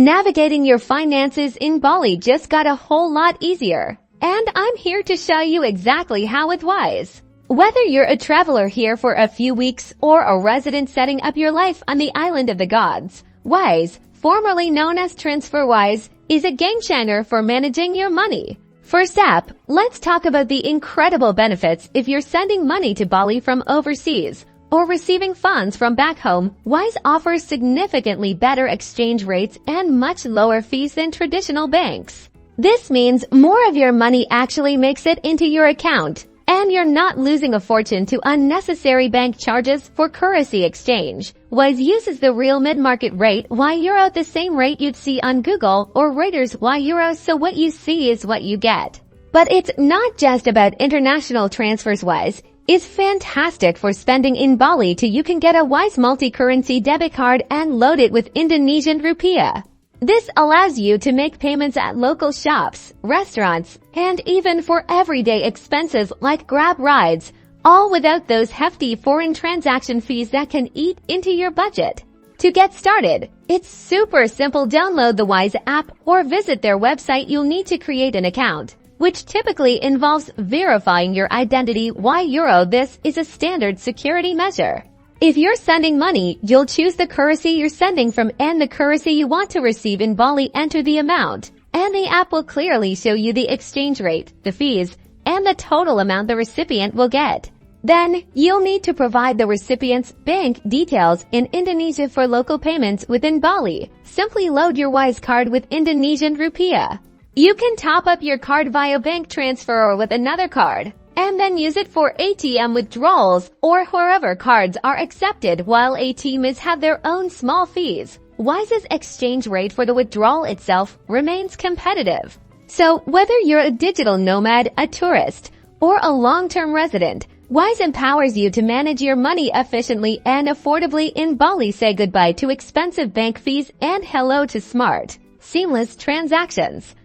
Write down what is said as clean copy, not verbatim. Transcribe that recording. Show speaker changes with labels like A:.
A: Navigating your finances in Bali just got a whole lot easier, and I'm here to show you exactly how with Wise. Whether you're a traveler here for a few weeks or a resident setting up your life on the island of the gods, Wise, formerly known as TransferWise, is a game changer for managing your money. First up, let's talk about the incredible benefits if you're sending money to Bali from overseas or receiving funds from back home. Wise offers significantly better exchange rates and much lower fees than traditional banks. This means more of your money actually makes it into your account, and you're not losing a fortune to unnecessary bank charges for currency exchange. Wise uses the real mid-market rate Y euro, the same rate you'd see on Google or Reuters Y euro, so what you see is what you get. But it's not just about international transfers. Wise is fantastic for spending in Bali too. You can get a Wise multi-currency debit card and load it with Indonesian rupiah. This allows you to make payments at local shops, restaurants, and even for everyday expenses like Grab rides, all without those hefty foreign transaction fees that can eat into your budget. To get started, it's super simple. Download the Wise app or visit their website. You'll need to create an account, which typically involves verifying your identity. Y euro, this is a standard security measure. If you're sending money, you'll choose the currency you're sending from and the currency you want to receive in Bali. Enter the amount, and the app will clearly show you the exchange rate, the fees, and the total amount the recipient will get. Then, you'll need to provide the recipient's bank details in Indonesia for local payments within Bali. Simply load your Wise card with Indonesian rupiah. You can top up your card via bank transfer or with another card, and then use it for ATM withdrawals or wherever cards are accepted, while ATMs have their own small fees. Wise's exchange rate for the withdrawal itself remains competitive. So whether you're a digital nomad, a tourist, or a long-term resident, Wise empowers you to manage your money efficiently and affordably in Bali. Say goodbye to expensive bank fees and hello to smart, seamless transactions.